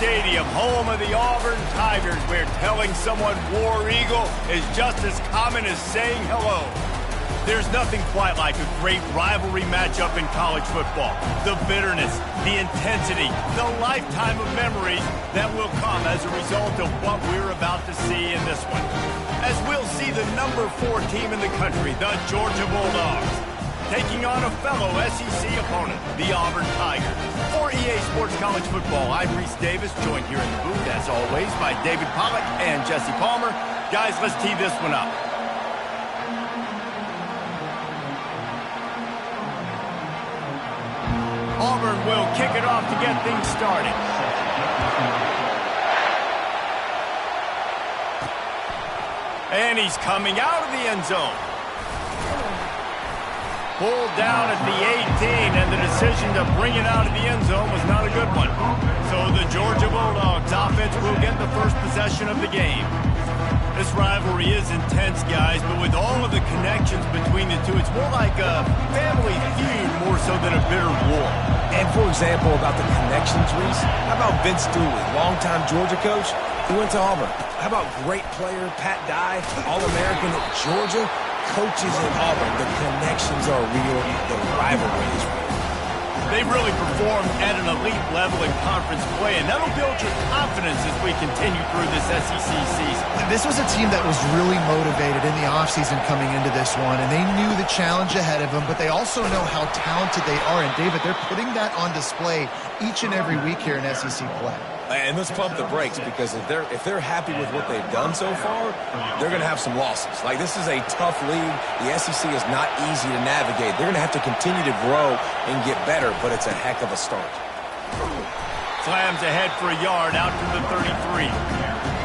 Stadium, home of the Auburn Tigers, where telling someone War Eagle is just as common as saying hello. There's nothing quite like a great rivalry matchup in college football. The bitterness, the intensity, the lifetime of memories that will come as a result of what we're about to see in this one. As we'll see the number 4 team in the country, the Georgia Bulldogs, taking on a fellow SEC opponent, the Auburn Tigers. For EA Sports College Football, I'm Reese Davis, joined here in the booth, as always, by David Pollack and Jesse Palmer. Guys, let's tee this one up. Auburn will kick it off to get things started. And he's coming out of the end zone. Pulled down at the 18, and the decision to bring it out of the end zone was not a good one. So the Georgia Bulldogs offense will get the first possession of the game. This rivalry is intense, guys, but with all of the connections between the two, it's more like a family feud more so than a bitter war. And for example, about the connections, Reese, how about Vince Dooley, longtime Georgia coach? He went to Auburn. How about great player Pat Dye, All-American at Georgia? Coaches in Auburn, the connections are real, the rivalry is real. They've really performed at an elite level in conference play, and that'll build your confidence as we continue through this SEC season. This was a team that was really motivated in the offseason coming into this one, and they knew the challenge ahead of them, but they also know how talented they are. And, David, they're putting that on display each and every week here in SEC play. And let's pump the brakes, because if they're happy with what they've done so far, they're going to have some losses. Like, this is a tough league. The SEC is not easy to navigate. They're going to have to continue to grow and get better, but it's a heck of a start. Slams ahead for a yard out to the 33.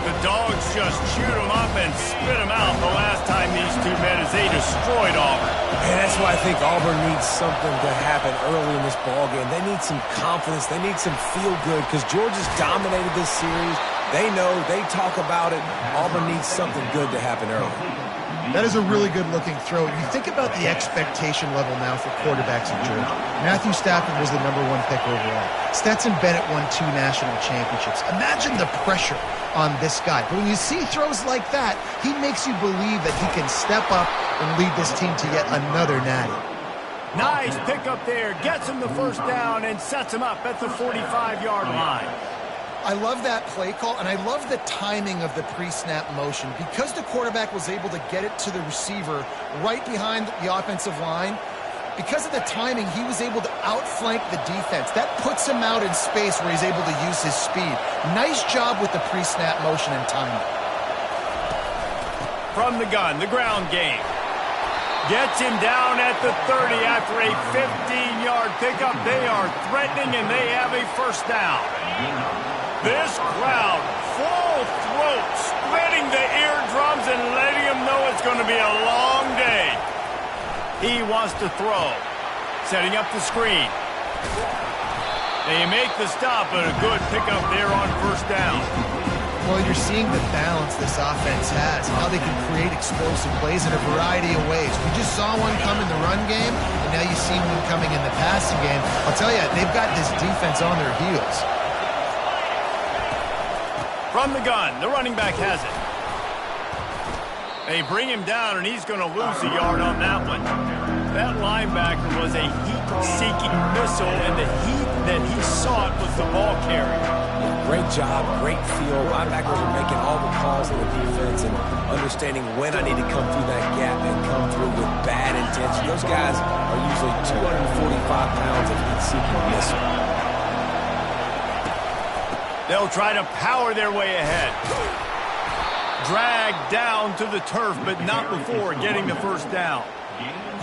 The Dogs just chewed him up and spit him out the last time these two met as they destroyed Auburn. And that's why I think Auburn needs something to happen early in this ballgame. They need some confidence. They need some feel-good, because Georgia's dominated this series. They know. They talk about it. Auburn needs something good to happen early. That is a really good-looking throw. You think about the expectation level now for quarterbacks in Georgia. Matthew Stafford was the #1 pick overall. Stetson Bennett won 2 national championships. Imagine the pressure on this guy. But when you see throws like that, he makes you believe that he can step up and lead this team to yet another natty. Nice pickup there. Gets him the first down and sets him up at the 45-yard line. I love that play call, and I love the timing of the pre-snap motion. Because the quarterback was able to get it to the receiver right behind the offensive line, because of the timing, he was able to outflank the defense. That puts him out in space where he's able to use his speed. Nice job with the pre-snap motion and timing. From the gun, the ground game. Gets him down at the 30 after a 15-yard pickup. They are threatening, and they have a first down. This crowd, full throat, splitting the eardrums and letting them know it's going to be a long day. He wants to throw. Setting up the screen. They make the stop, but a good pickup there on first down. Well, you're seeing the balance this offense has, how they can create explosive plays in a variety of ways. We just saw one come in the run game, and now you see one coming in the passing game. I'll tell you, they've got this defense on their heels. From the gun, the running back has it. They bring him down, and he's going to lose a yard on that one. That linebacker was a heat-seeking missile, and the heat that he sought was the ball carrier. Great job, great feel. Linebackers are making all the calls in the defense and understanding when I need to come through that gap and come through with bad intention. Those guys are usually 245 pounds of heat-seeking missile. They'll try to power their way ahead. Dragged down to the turf, but not before getting the first down.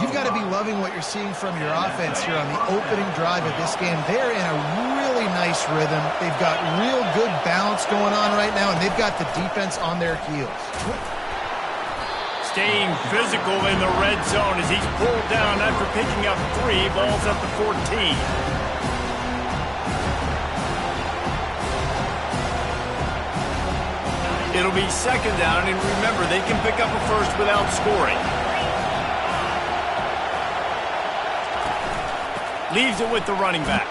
You've got to be loving what you're seeing from your offense here on the opening drive of this game. They're in a really nice rhythm. They've got real good balance going on right now, and they've got the defense on their heels. Staying physical in the red zone as he's pulled down after picking up 3. Balls at the 14. It'll be second down, and remember, they can pick up a first without scoring. Leaves it with the running back.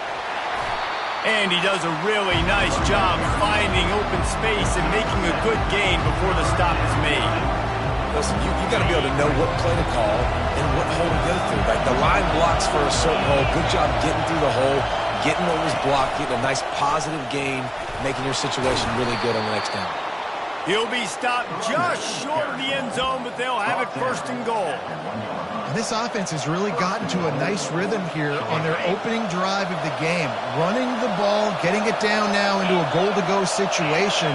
And he does a really nice job finding open space and making a good gain before the stop is made. Listen, you got to be able to know what play to call and what hole to go through. Right? The line blocks for a certain hole. Good job getting through the hole, getting what was blocked, getting a nice positive gain, making your situation really good on the next down. He'll be stopped just short of the end zone, but they'll have it first and goal. And this offense has really gotten to a nice rhythm here on their opening drive of the game. Running the ball, getting it down now into a goal-to-go situation.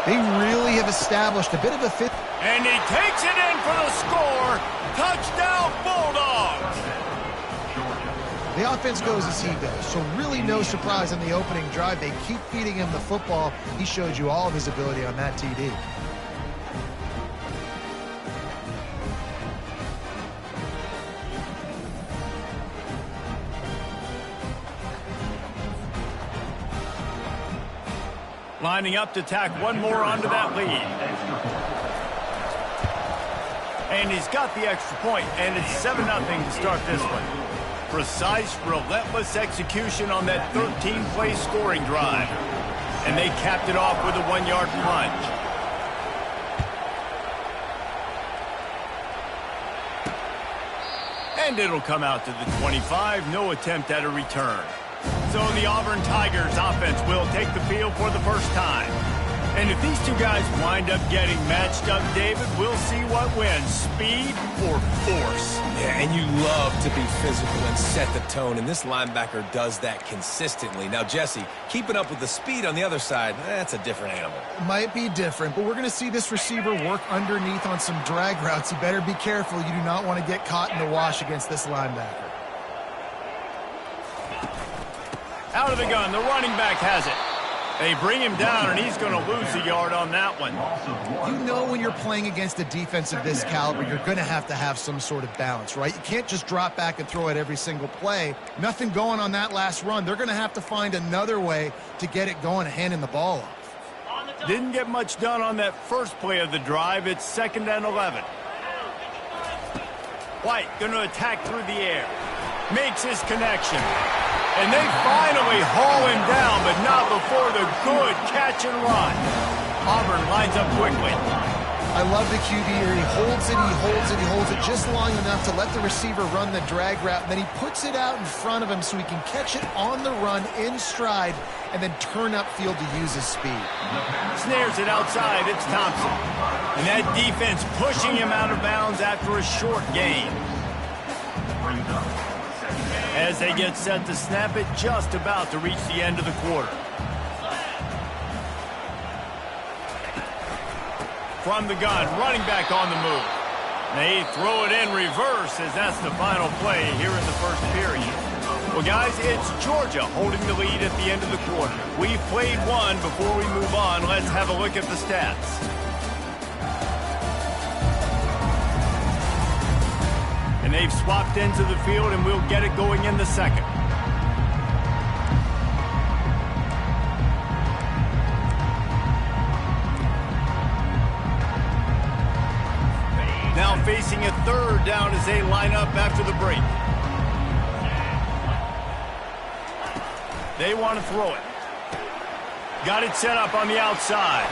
They really have established a bit of a fit. And he takes it in for the score. Touchdown, Bulldogs! The offense goes as he goes, so really no surprise on the opening drive. They keep feeding him the football. He showed you all of his ability on that TD. Lining up to tack one more onto that lead. And he's got the extra point, and it's 7-0 to start this one. Precise, relentless execution on that 13-play scoring drive. And they capped it off with a 1-yard plunge. And it'll come out to the 25, no attempt at a return. So the Auburn Tigers offense will take the field for the first time. And if these two guys wind up getting matched up, David, we'll see what wins, speed or force. Yeah, and you love to be physical and set the tone, and this linebacker does that consistently. Now, Jesse, keeping up with the speed on the other side, that's a different animal. Might be different, but we're going to see this receiver work underneath on some drag routes. You better be careful. You do not want to get caught in the wash against this linebacker. Out of the gun, the running back has it. They bring him down, and he's going to lose a yard on that one. You know when you're playing against a defense of this caliber, you're going to have some sort of balance, right? You can't just drop back and throw it every single play. Nothing going on that last run. They're going to have to find another way to get it going and handing the ball off. Didn't get much done on that first play of the drive. It's 2nd and 11. White going to attack through the air. Makes his connection. And they finally haul him down, but not before the good catch and run. Auburn lines up quickly. I love the QB here. He holds it, he holds it, he holds it just long enough to let the receiver run the drag route. And then he puts it out in front of him so he can catch it on the run in stride and then turn upfield to use his speed. Snares it outside. It's Thompson. And that defense pushing him out of bounds after a short gain. As they get set to snap it, just about to reach the end of the quarter. From the gun, running back on the move. They throw it in reverse as that's the final play here in the first period. Well, guys, it's Georgia holding the lead at the end of the quarter. We've played one. Before we move on, let's have a look at the stats. And they've swapped into the field, and we'll get it going in the second. Now facing a 3rd down as they line up after the break. They want to throw it. Got it set up on the outside.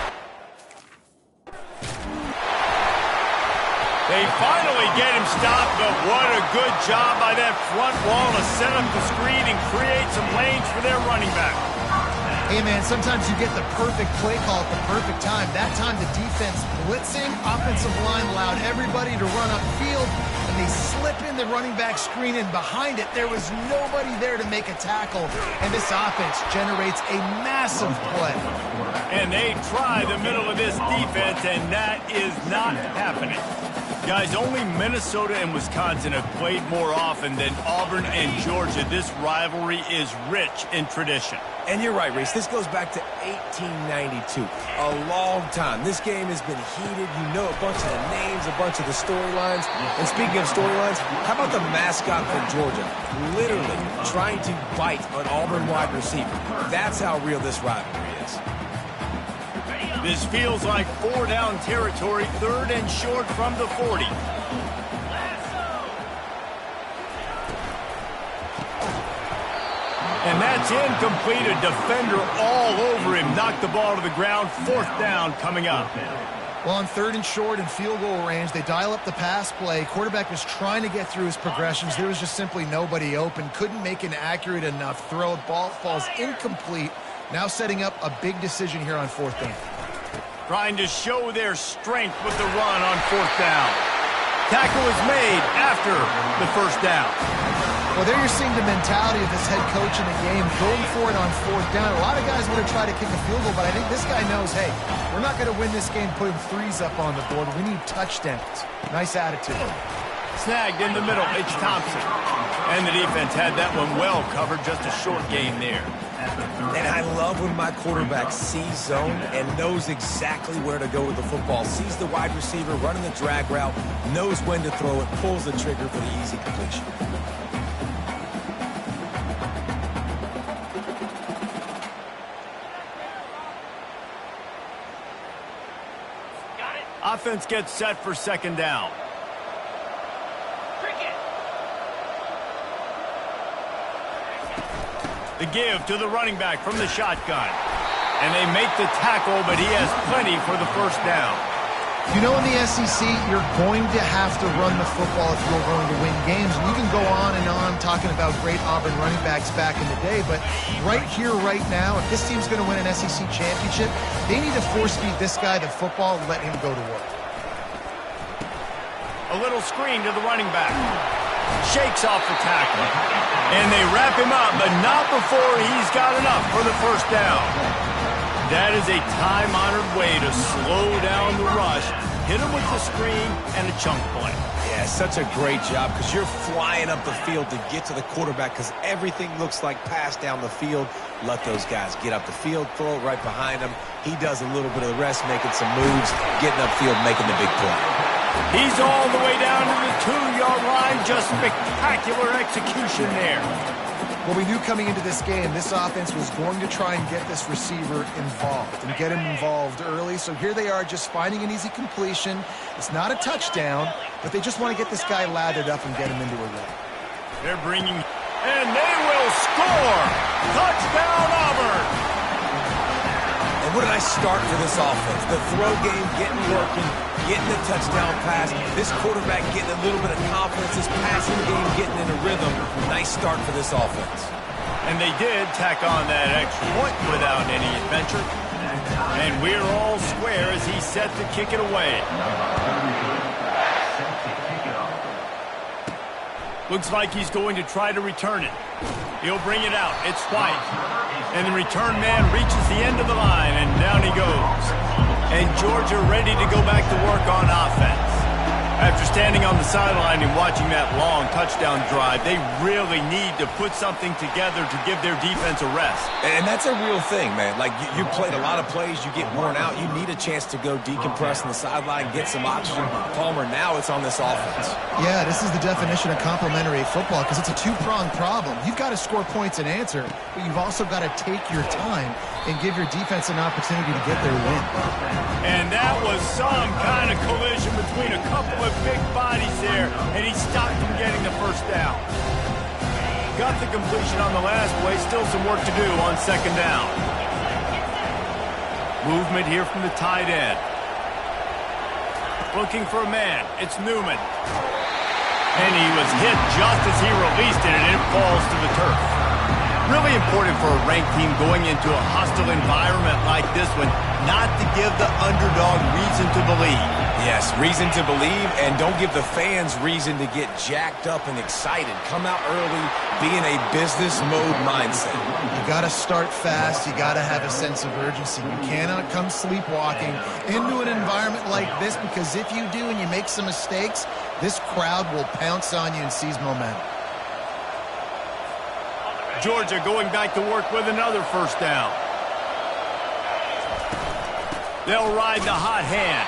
They finally get him stopped, but what a good job by that front wall to set up the screen and create some lanes for their running back. Hey, man, sometimes you get the perfect play call at the perfect time. That time the defense blitzing, offensive line allowed everybody to run upfield, and they slip in the running back screen, and behind it there was nobody there to make a tackle, and this offense generates a massive play. And they try the middle of this defense, and that is not happening. Guys, only Minnesota and Wisconsin have played more often than Auburn and Georgia. This rivalry is rich in tradition. And you're right, Reese. This goes back to 1892. A long time. This game has been heated. You know a bunch of the names, a bunch of the storylines. And speaking of storylines, how about the mascot for Georgia? Literally trying to bite an Auburn wide receiver. That's how real this rivalry is. This feels like 4-down territory, 3rd and short from the 40. And that's incomplete. A defender all over him. Knocked the ball to the ground. 4th down coming up. Well, on 3rd and short and field goal range, they dial up the pass play. Quarterback was trying to get through his progressions. There was just simply nobody open. Couldn't make an accurate enough throw. Ball falls incomplete. Now setting up a big decision here on 4th down. Trying to show their strength with the run on 4th down. Tackle is made after the 1st down. Well, there you're seeing the mentality of this head coach in the game, going for it on 4th down. A lot of guys want to try to kick a field goal, but I think this guy knows, hey, we're not going to win this game putting 3s up on the board. We need touchdowns. Nice attitude. Snagged in the middle. It's Thompson. And the defense had that one well covered. Just a short gain there. And I love when my quarterback sees zone and knows exactly where to go with the football. Sees the wide receiver running the drag route, knows when to throw it, pulls the trigger for the easy completion. Offense gets set for 2nd down. The give to the running back from the shotgun. And they make the tackle, but he has plenty for the 1st down. You know, in the SEC, you're going to have to run the football if you're going to win games. And you can go on and on talking about great Auburn running backs back in the day, but right here, right now, if this team's going to win an SEC championship, they need to force-feed this guy the football and let him go to work. A little screen to the running back. Shakes off the tackle. And they wrap him up, but not before he's got enough for the 1st down. That is a time-honored way to slow down the rush, hit him with the screen, and a chunk play. Yeah, such a great job because you're flying up the field to get to the quarterback because everything looks like pass down the field. Let those guys get up the field, throw it right behind him. He does a little bit of the rest, making some moves, getting upfield, making the big play. He's all the way down to the 2-yard line. Just spectacular execution there. Well, we knew coming into this game, this offense was going to try and get this receiver involved and get him involved early. So here they are just finding an easy completion. It's not a touchdown, but they just want to get this guy lathered up and get him into a run. They're bringing, and they will score. Touchdown, Auburn. And what did I start for this offense? The throw game getting working, getting the touchdown pass. This quarterback getting a little bit of confidence. This passing game getting in a rhythm. Nice start for this offense. And they did tack on that extra point without any adventure. And we're all square as he's set to kick it away. Looks like he's going to try to return it. He'll bring it out. It's White. And the return man reaches the end of the line, and down he goes. And Georgia ready to go back to work on offense. After standing on the sideline and watching that long touchdown drive, they really need to put something together to give their defense a rest. And that's a real thing, man. Like, you played a lot of plays, you get worn out. You need a chance to go decompress on the sideline, get some oxygen. Palmer, now it's on this offense. Yeah, this is the definition of complementary football because it's a two-pronged problem. You've got to score points and answer, but you've also got to take your time and give your defense an opportunity to get their win. And that was some kind of collision between a couple of big bodies there, and he stopped from getting the 1st down. Got the completion on the last play, still some work to do on 2nd down. Movement here from the tight end. Looking for a man, it's Newman. And he was hit just as he released it, and it falls to the turf. Really important for a ranked team going into a hostile environment like this one, not to give the underdog reason to believe. Yes, reason to believe, and don't give the fans reason to get jacked up and excited. Come out early, be in a business mode mindset. You got to start fast. You got to have a sense of urgency. You cannot come sleepwalking into an environment like this because if you do and you make some mistakes, this crowd will pounce on you and seize momentum. Georgia going back to work with another 1st down. They'll ride the hot hand.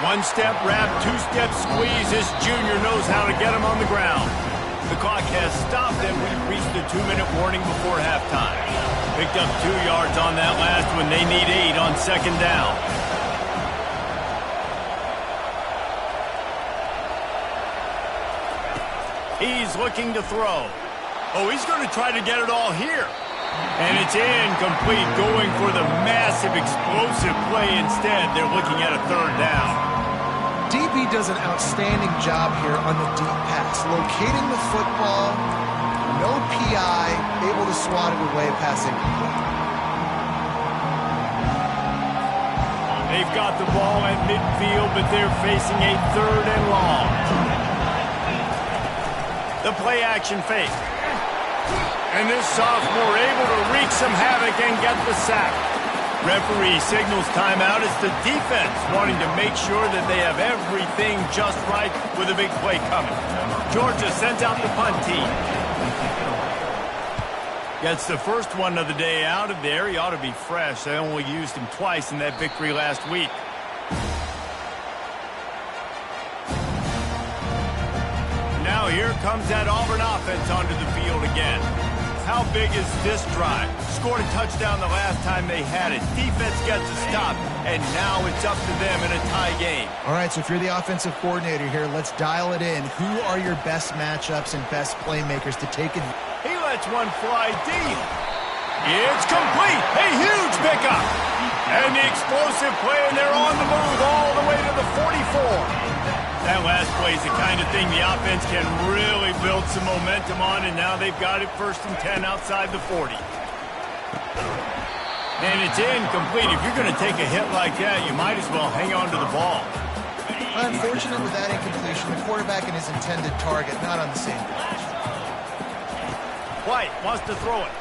1-step wrap, 2-step squeeze. This junior knows how to get him on the ground. The clock has stopped, and we've reached the 2-minute warning before halftime. Picked up 2 yards on that last one. They need 8 on 2nd down. He's looking to throw. Oh, he's going to try to get it all here. And it's incomplete, going for the massive, explosive play instead. They're looking at a third down. DB does an outstanding job here on the deep pass, locating the football, no PI, able to swat it away, passing. They've got the ball at midfield, but they're facing a third and long. The play action fake. And this sophomore able to wreak some havoc and get the sack. Referee signals timeout. It's the defense wanting to make sure that they have everything just right with a big play coming. Georgia sends out the punt team. Gets the first one of the day out of there. He ought to be fresh. They only used him twice in that victory last week. Now here comes that Auburn offense onto the field again. How big is this drive? Scored a touchdown the last time they had it. Defense gets a stop, and now it's up to them in a tie game. All right, so if you're the offensive coordinator here, let's dial it in. Who are your best matchups and best playmakers to take it? He lets one fly deep. It's complete. A huge pickup. And the explosive play, and they're on the move all the way to the 44. That last play is the kind of thing the offense can really build some momentum on, and now they've got it 1st and 10 outside the 40. And it's incomplete. If you're going to take a hit like that, you might as well hang on to the ball. Unfortunate with that incompletion, the quarterback and his intended target not on the same page. White wants to throw it.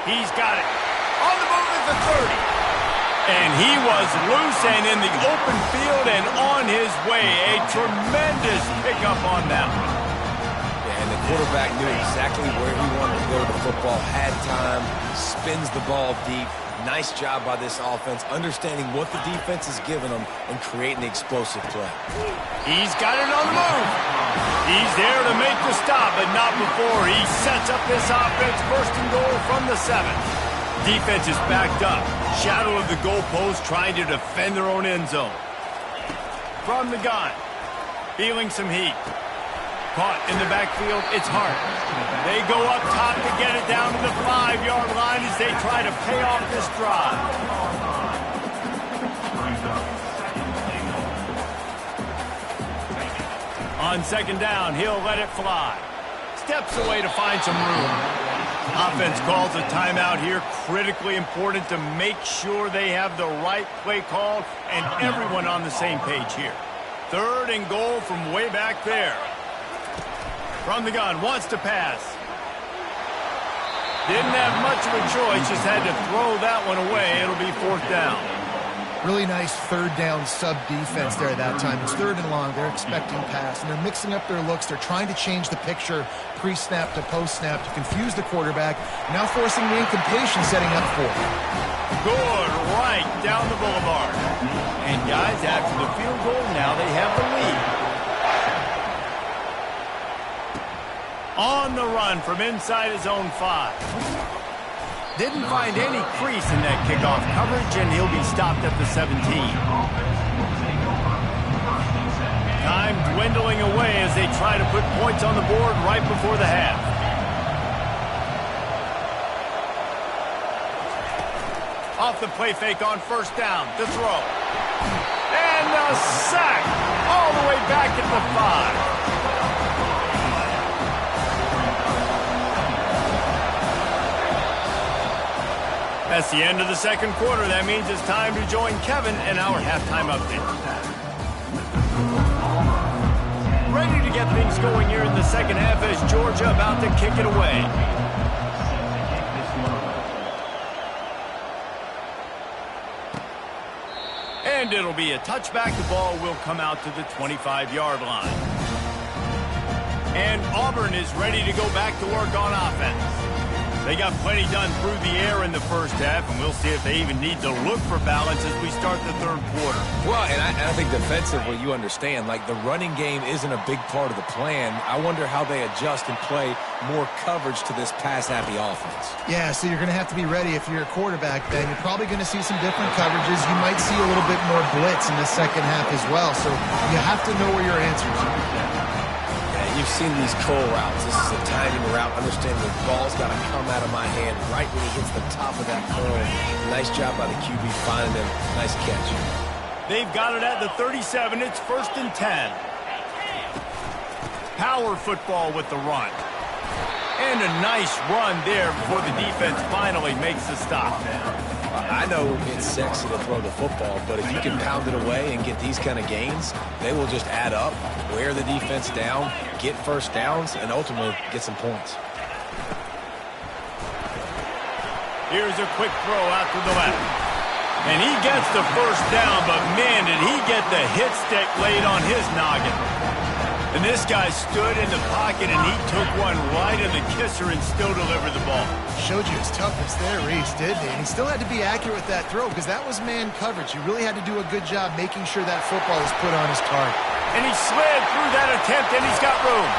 He's got it. On the move is the 30. And he was loose and in the open field and on his way. A tremendous pickup on that one. Yeah, and the quarterback knew exactly where he wanted to go to the football, had time, spins the ball deep. Nice job by this offense, understanding what the defense is giving them and creating the explosive play. He's got it on the move. He's there to make the stop, but not before. He sets up this offense, 1st and goal from the 7. Defense is backed up. Shadow of the goalpost, trying to defend their own end zone. From the gun. Feeling some heat. Caught in the backfield. It's Hart. They go up top to get it down to the 5-yard line as they try to pay off this drive. On 2nd down, he'll let it fly. Steps away to find some room. Offense calls a timeout here. Critically important to make sure they have the right play call and everyone on the same page here. 3rd and goal from way back there. From the gun, wants to pass. Didn't have much of a choice, just had to throw that one away. It'll be 4th down. Really nice 3rd down sub-defense there that time. It's 3rd and long. They're expecting pass, and they're mixing up their looks. They're trying to change the picture pre-snap to post-snap to confuse the quarterback, now forcing the incompletion, setting up for it. Good right down the boulevard. And guys, after the field goal, now they have the lead. On the run from inside his own 5. Didn't find any crease in that kickoff coverage, and he'll be stopped at the 17. Time dwindling away as they try to put points on the board right before the half. Off the play fake on 1st down to throw. And a sack all the way back at the 5. That's the end of the 2nd quarter. That means it's time to join Kevin in our halftime update. Ready to get things going here in the 2nd half as Georgia about to kick it away. And it'll be a touchback. The ball will come out to the 25-yard line. And Auburn is ready to go back to work on offense. They got plenty done through the air in the 1st half, and we'll see if they even need to look for balance as we start the 3rd quarter. Well, and I think defensively, you understand, like the running game isn't a big part of the plan. I wonder how they adjust and play more coverage to this pass-happy offense. Yeah, so you're going to have to be ready if you're a quarterback, then. You're probably going to see some different coverages. You might see a little bit more blitz in the 2nd half as well, so you have to know where your answers are. Yeah, You've seen these curl routes. This is a timing route. Understand the ball's got to come out of my hand right when he hits the top of that curl. Nice job by the QB finding him. Nice catch. They've got it at the 37. It's 1st and 10. Power football with the run. And a nice run there before the defense finally makes the stop. I know it's sexy to throw the football, but if you can pound it away and get these kind of gains, they will just add up, wear the defense down, get first downs, and ultimately get some points. Here's a quick throw out to the left. And he gets the first down, but man, did he get the hit stick laid on his noggin. And this guy stood in the pocket, and he took one right in the kisser and still delivered the ball. Showed you his toughness there, Reese, didn't he? And he still had to be accurate with that throw because that was man coverage. He really had to do a good job making sure that football was put on his target. And he slid through that attempt, and he's got room.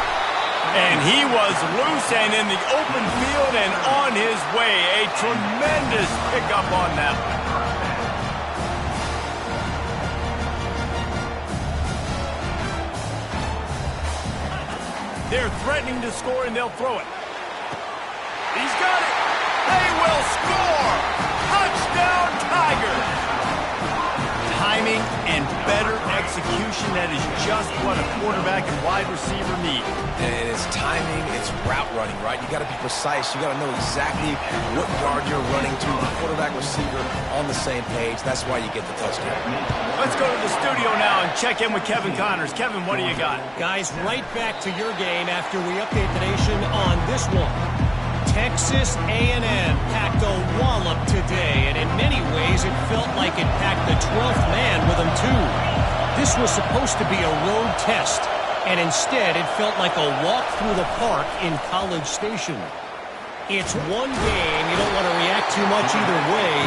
And he was loose and in the open field and on his way. A tremendous pickup on that one. They're threatening to score, and they'll throw it. He's got it. They will score. Touchdown, Tigers. Timing and better execution, that is just what a quarterback and wide receiver need. And it's timing, it's route running, right? You got to be precise. You got to know exactly what yard you're running to. The quarterback receiver on the same page. That's why you get the touchdown. Let's go to the studio now and check in with Kevin Connors. Kevin, what do you got? Guys, right back to your game after we update the nation on this one. Texas A&M packed a wallop today, and in many ways it felt like it packed the 12th man with them too. This was supposed to be a road test, and instead it felt like a walk through the park in College Station. It's one game, you don't want to react too much either way,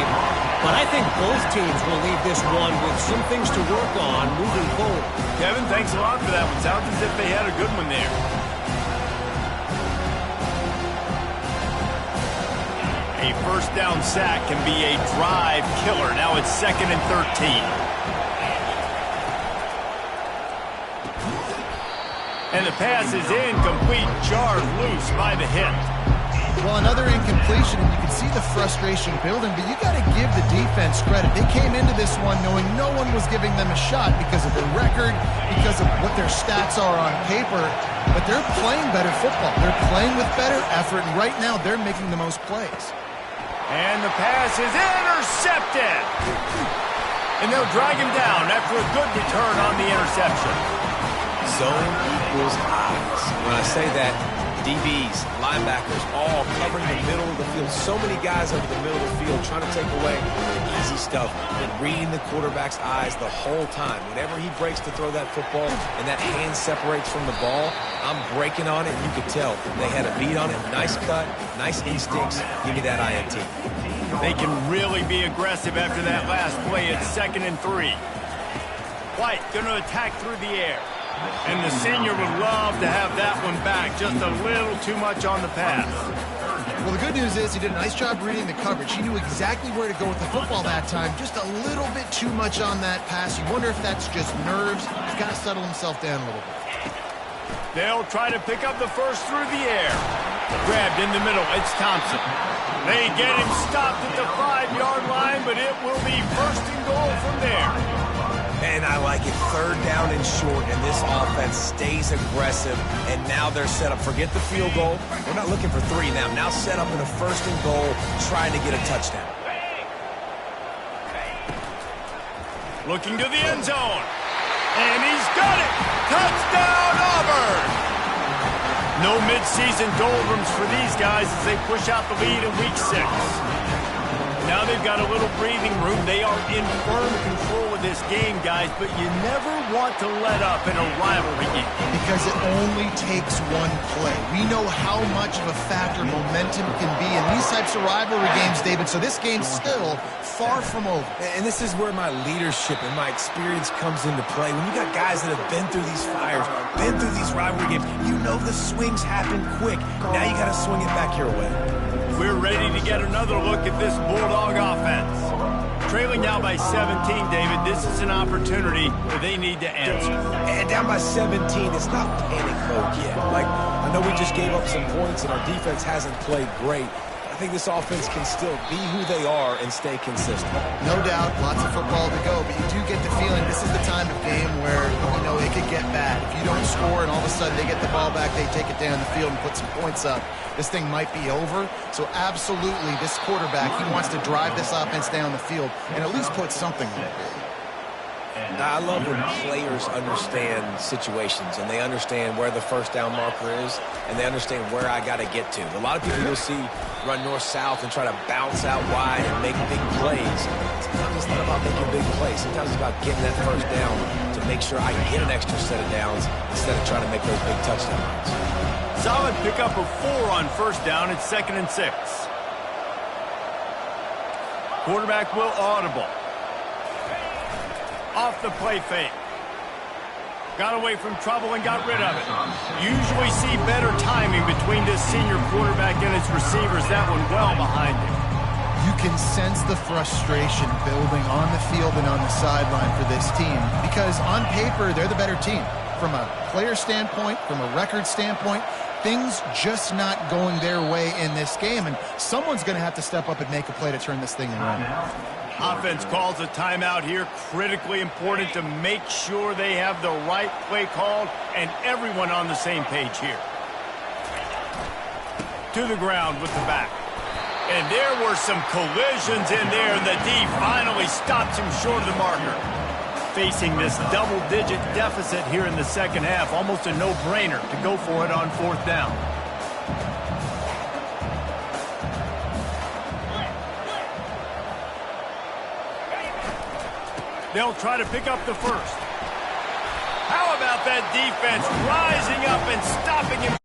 but I think both teams will leave this one with some things to work on moving forward. Kevin, thanks a lot for that one. Sounds as if they had a good one there. A first down sack can be a drive killer. Now it's 2nd and 13. And the pass is incomplete, jarred loose by the hit. Well, another incompletion, and you can see the frustration building, but you got to give the defense credit. They came into this one knowing no one was giving them a shot because of their record, because of what their stats are on paper, but they're playing better football. They're playing with better effort, and right now they're making the most plays. And the pass is intercepted. And they'll drag him down after a good return on the interception. Zone equals eyes. When I say that, DBs, linebackers, all covering the middle of the field. So many guys over the middle of the field trying to take away the easy stuff and reading the quarterback's eyes the whole time. Whenever he breaks to throw that football and that hand separates from the ball, I'm breaking on it, and you could tell they had a beat on it. Nice cut, nice instincts. Give me that INT. They can really be aggressive after that last play. It's 2nd and 3. White going to attack through the air. And the senior would love to have that one back. Just a little too much on the pass. Well, the good news is he did a nice job reading the coverage. He knew exactly where to go with the football that time. Just a little bit too much on that pass. You wonder if that's just nerves. He's got to settle himself down a little bit. They'll try to pick up the first through the air. Grabbed in the middle. It's Thompson. They get him stopped at the 5-yard line, but it will be 1st and goal from there. And I like it, 3rd down and short, and this offense stays aggressive, and now they're set up. Forget the field goal. We're not looking for 3 now. Now set up in a 1st and goal, trying to get a touchdown. Looking to the end zone. And he's got it. Touchdown, Auburn. No midseason doldrums for these guys as they push out the lead in Week 6. Now they've got a little breathing room. They are in firm control of this game, guys, but you never want to let up in a rivalry game. Because it only takes one play. We know how much of a factor momentum can be in these types of rivalry games, David, so this game's still far from over. And this is where my leadership and my experience comes into play. When you got guys that have been through these fires, been through these rivalry games, you know the swings happen quick. Now you got to swing it back your way. We're ready to get another look at this Bulldog offense. Trailing Trailing now by 17, David. This is an opportunity where they need to answer. And down by 17, it's not panic mode yet. Like, I know we just gave up some points and our defense hasn't played great. I think this offense can still be who they are and stay consistent. No doubt, lots of football to go, but you do get the feeling this is the time of game where, you know, it could get bad. If you don't score and all of a sudden they get the ball back, they take it down the field and put some points up, this thing might be over. So absolutely, this quarterback, he wants to drive this offense down the field and at least put something on it. I love when players understand situations and they understand where the first down marker is and they understand where I got to get to. A lot of people you'll see run north-south and try to bounce out wide and make big plays. Sometimes it's not about making big plays. Sometimes it's about getting that first down to make sure I get an extra set of downs instead of trying to make those big touchdown runs. Solid pickup of 4 on first down. It's 2nd and 6. Quarterback will audible. Off the play fake. Got away from trouble and got rid of it. Usually see better timing between this senior quarterback and his receivers. That one well behind him. You can sense the frustration building on the field and on the sideline for this team because on paper, they're the better team. From a player standpoint, from a record standpoint, things just not going their way in this game, and someone's going to have to step up and make a play to turn this thing around. Offense calls a timeout here. Critically important to make sure they have the right play called and everyone on the same page here. To the ground with the back. And there were some collisions in there, and the D finally stops him short of the marker. Facing this double-digit deficit here in the second half, almost a no-brainer to go for it on 4th down. They'll try to pick up the first. How about that defense rising up and stopping him